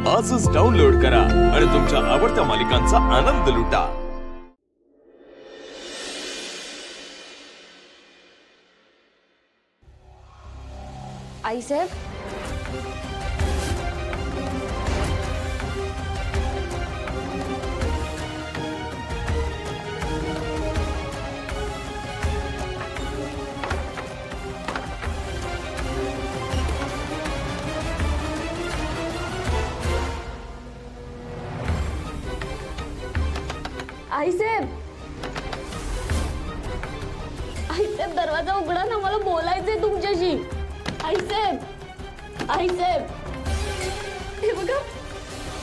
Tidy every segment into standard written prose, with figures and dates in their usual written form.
आजच डाउनलोड करा आणि तुमच्या आवडत्या मालिकांचा आनंद लुटा। आई साहेब, आई साहेब, आई साहेब दरवाजा उघडा ना, मला बोलायचंय तुमच्याशी। आई साहेब, आई साहेब, हे बघा,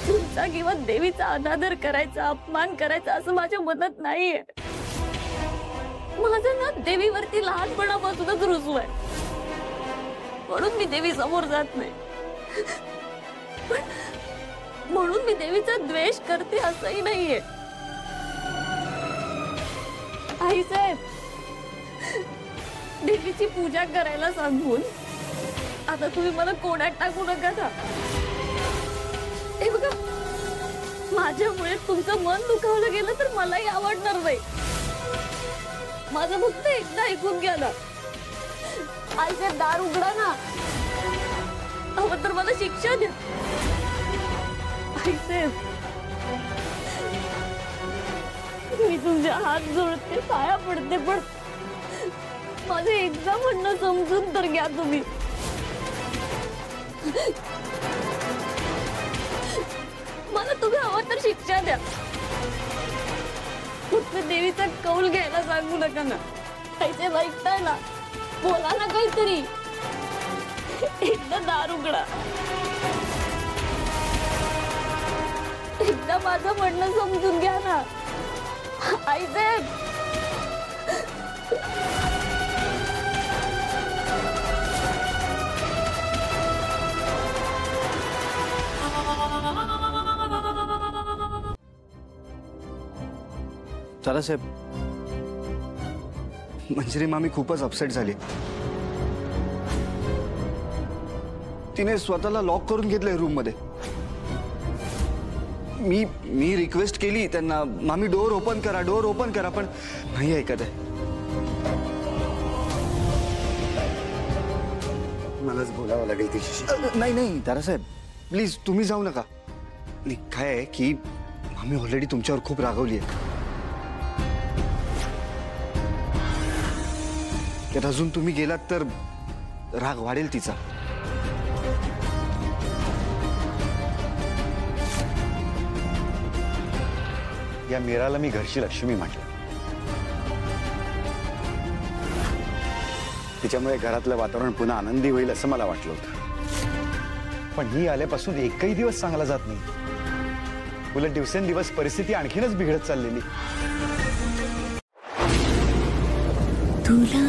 तुमचा किंवा देवीचा अनादर करायचा, अपमान करायचा असं माझ्या मनात नाहीये। माझं ना देवीवरती लहानपणापासूनच रुसू आहे, म्हणून मी देवी समोर जात नाही। पण म्हणून मी देवीचा द्वेष करते असंही नाहीये। आई साहेब, देवीची पूजा करायला सांगून आता तुम्ही मला कोणात टाकू नका ना। हे बघा, माझ्यामुळे तुमचं मन दुखावलं गेलं तर मलाही आवडणार नाही। माझं फक्त एकदा ऐकून घ्या ना। आई साहेब, दार उघडा ना, हवं तर मला शिक्षा द्या। आई साहेब, मी तुमच्या हात जोडते, पाया पडते, पण माझं एकदा म्हणणं समजून तर घ्या तुम्ही। मला तुम्ही हवं तर शिक्षा द्या, फक्त देवीचा कौल घ्यायला सांगू नका ना। ऐसे ऐकताय ना, बोला ना काहीतरी, एकदा दार उघडा, एकदा माझं म्हणणं समजून घ्या ना। आई साहेब, दादासाहेब, मंजिरी मामी खूपच अपसेट झाली। तिने स्वतःला लॉक करून घेतलंय रूम मध्ये। मी रिक्वेस्ट केली त्यांना, मामी डोर ओपन करा, डोर ओपन करा, पण नाही ऐकत आहे। मलाच बोलावं लागेल तिच्याशी। नाही नाही दादासाहेब, प्लीज तुम्ही जाऊ नका। काय आहे की मामी ऑलरेडी तुमच्यावर खूप रागवली आहे, त्यात अजून तुम्ही गेलात तर राग वाढेल तिचा। या मीराला मी घरची लक्ष्मी म्हटलं, तिच्यामुळे घरातलं वातावरण पुन्हा आनंदी होईल असं मला वाटलं होतं। पण ही आल्यापासून एकही दिवस चांगला जात नाही, उलट दिवसेंदिवस परिस्थिती आणखीनच बिघडत चाललेली। तुला